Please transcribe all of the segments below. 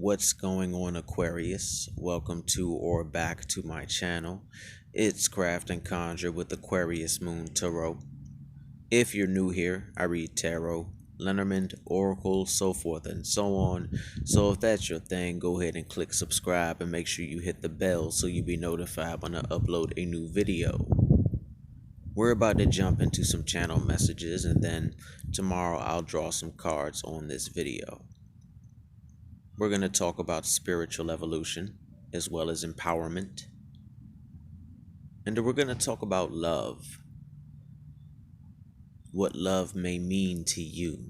What's going on, Aquarius? Welcome to or back to my channel. It's Craft and Conjure with Aquarius Moon Tarot. If you're new here, I read tarot, Lenormand, oracle, so forth and so on. So if that's your thing, go ahead and click subscribe and make sure you hit the bell so you'll be notified when I upload a new video. We're about to jump into some channel messages, and then tomorrow I'll draw some cards on this video. We're going to talk about spiritual evolution as well as empowerment. And we're going to talk about love. What love may mean to you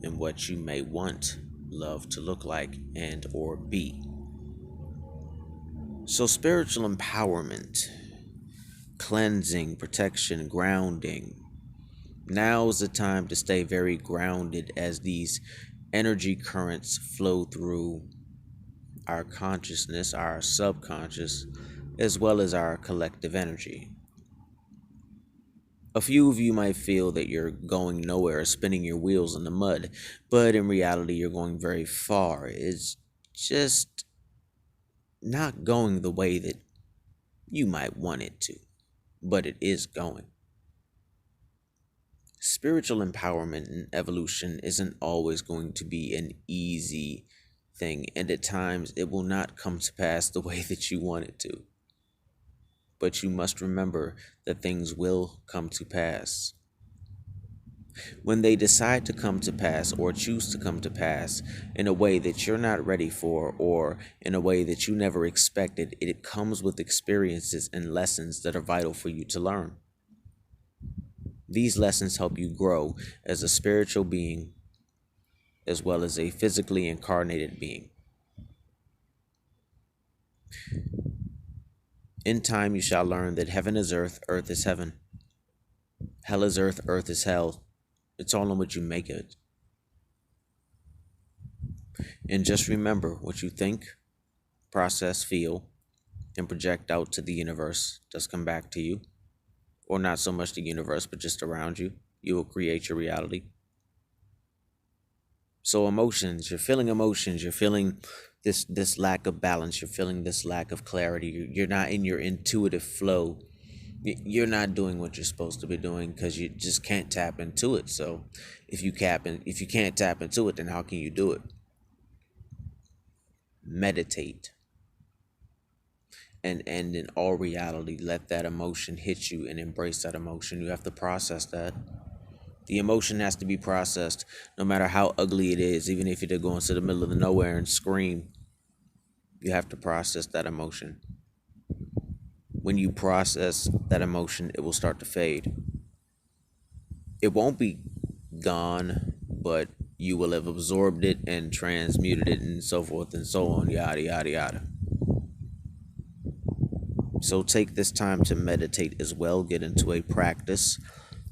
and what you may want love to look like and or be. So spiritual empowerment, cleansing, protection, grounding. Now is the time to stay very grounded as these energy currents flow through our consciousness, our subconscious, as well as our collective energy. A few of you might feel that you're going nowhere, spinning your wheels in the mud, but in reality, you're going very far. It's just not going the way that you might want it to, but it is going. Spiritual empowerment and evolution isn't always going to be an easy thing, and at times it will not come to pass the way that you want it to. But you must remember that things will come to pass. When they decide to come to pass or choose to come to pass in a way that you're not ready for or in a way that you never expected, it comes with experiences and lessons that are vital for you to learn. These lessons help you grow as a spiritual being as well as a physically incarnated being. In time you shall learn that heaven is earth, earth is heaven. Hell is earth, earth is hell. It's all in what you make it. And just remember, what you think, process, feel, and project out to the universe does come back to you. Or not so much the universe, but just around you. You will create your reality. So emotions, you're feeling this lack of balance. You're feeling this lack of clarity. You're not in your intuitive flow. You're not doing what you're supposed to be doing because you just can't tap into it. So if you can't tap into it, then how can you do it? Meditate. And in all reality, let that emotion hit you and embrace that emotion. You have to process that. The emotion has to be processed no matter how ugly it is. Even if you're going to the middle of the nowhere and scream, you have to process that emotion. When you process that emotion, it will start to fade. It won't be gone, but you will have absorbed it and transmuted it and so forth and so on, yada, yada, yada. So take this time to meditate as well. Get into a practice.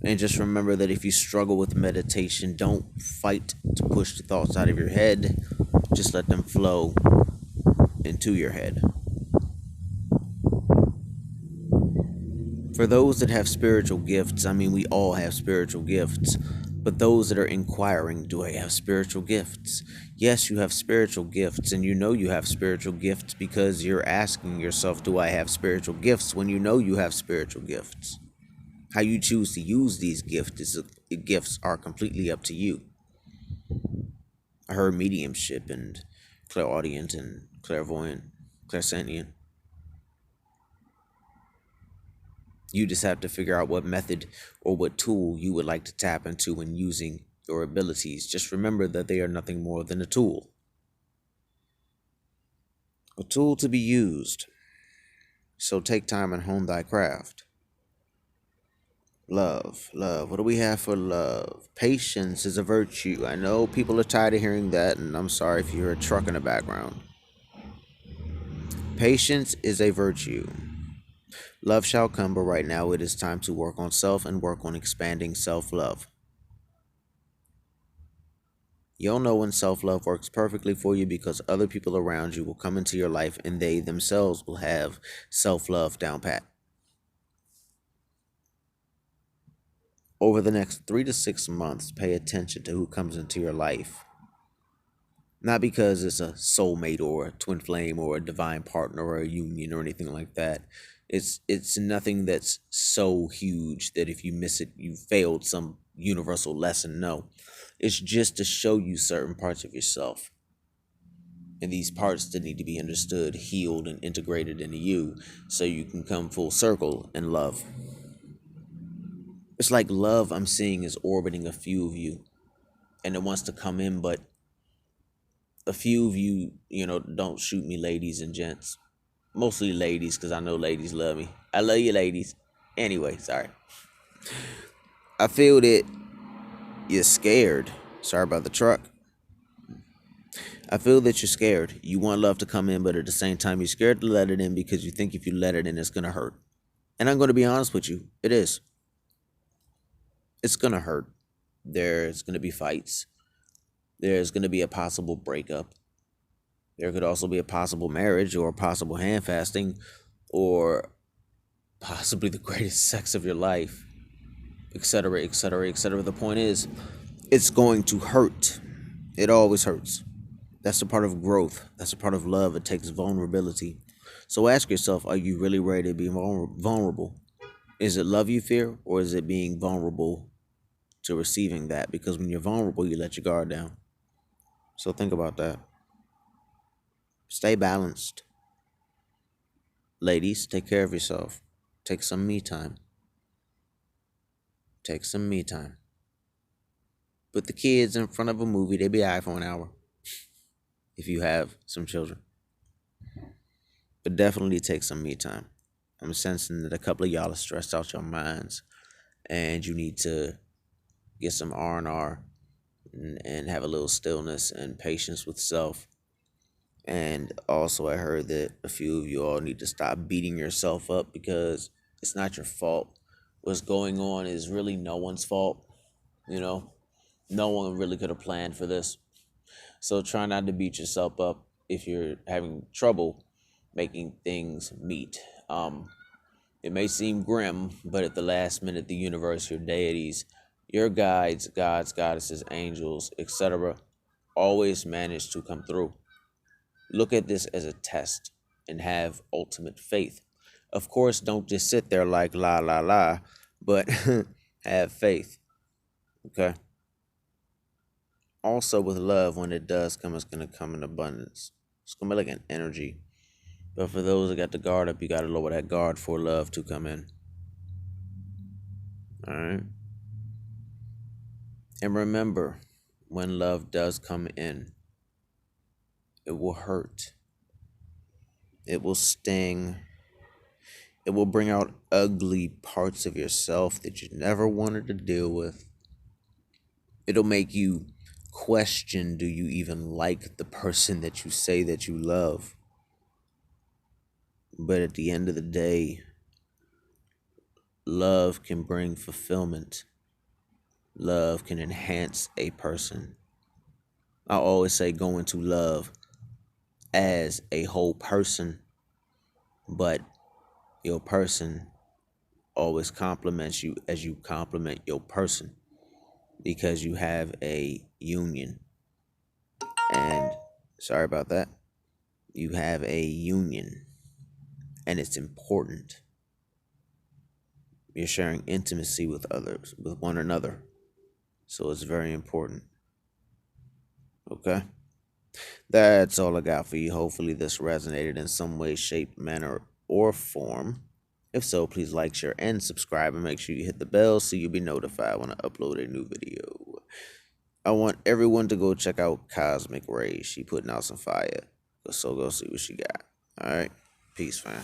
And just remember that if you struggle with meditation, don't fight to push the thoughts out of your head. Just let them flow into your head. For those that have spiritual gifts, we all have spiritual gifts. But those that are inquiring, do I have spiritual gifts? Yes, you have spiritual gifts, and you know you have spiritual gifts because you're asking yourself, do I have spiritual gifts, when you know you have spiritual gifts? How you choose to use these gifts are completely up to you. I heard mediumship and clairaudient and clairvoyant, clairsentient. You just have to figure out what method or what tool you would like to tap into when using your abilities. Just remember that they are nothing more than a tool. A tool to be used. So take time and hone thy craft. Love. What do we have for love? Patience is a virtue. I know people are tired of hearing that, and I'm sorry if you hear a truck in the background. Patience is a virtue. Love shall come, but right now it is time to work on self and work on expanding self-love. You'll know when self-love works perfectly for you because other people around you will come into your life and they themselves will have self-love down pat. Over the next 3 to 6 months, pay attention to who comes into your life. Not because it's a soulmate or a twin flame or a divine partner or a union or anything like that. It's nothing that's so huge that if you miss it, you failed some universal lesson. No. It's just to show you certain parts of yourself. And these parts that need to be understood, healed, and integrated into you so you can come full circle in love. It's like love I'm seeing is orbiting a few of you and it wants to come in, but a few of you, don't shoot me, ladies and gents. Mostly ladies, because I know ladies love me. I love you, ladies. Anyway, sorry. I feel that you're scared. Sorry about the truck. I feel that you're scared. You want love to come in, but at the same time, you're scared to let it in because you think if you let it in, it's going to hurt. And I'm going to be honest with you. It is. It's going to hurt. There's going to be fights. There's going to be a possible breakup. There could also be a possible marriage or a possible hand fasting or possibly the greatest sex of your life, etc., etc., etc. The point is, it's going to hurt. It always hurts. That's a part of growth. That's a part of love. It takes vulnerability. So ask yourself, are you really ready to be vulnerable? Is it love you fear, or is it being vulnerable to receiving that? Because when you're vulnerable, you let your guard down. So think about that. Stay balanced. Ladies, take care of yourself. Take some me time. Take some me time. Put the kids in front of a movie. They be all right for an hour. If you have some children. But definitely take some me time. I'm sensing that a couple of y'all are stressed out your minds. And you need to get some R&R and have a little stillness and patience with self. And also, I heard that a few of you all need to stop beating yourself up because it's not your fault. What's going on is really no one's fault. No one really could have planned for this. So try not to beat yourself up if you're having trouble making things meet. It may seem grim, but at the last minute, the universe, your deities, your guides, gods, goddesses, angels, etc., always manage to come through. Look at this as a test and have ultimate faith. Of course, don't just sit there like la la la, but have faith. Okay? Also, with love, when it does come, it's going to come in abundance. It's going to be like an energy. But for those that got the guard up, you got to lower that guard for love to come in. All right? And remember, when love does come in, it will hurt. It will sting. It will bring out ugly parts of yourself that you never wanted to deal with. It'll make you question, do you even like the person that you say that you love? But at the end of the day, love can bring fulfillment. Love can enhance a person. I always say go into love as a whole person, but your person always compliments you as you compliment your person because you have a union. And sorry about that. You have a union and it's important. You're sharing intimacy with others, with one another. So it's very important. Okay? That's all I got for you. Hopefully this resonated in some way, shape, manner, or form. If so, please like, share, and subscribe, and make sure you hit the bell so you'll be notified when I upload a new video. I want everyone to go check out Cosmic Ray. She putting out some fire. So go see what she got. All right? Peace, fam.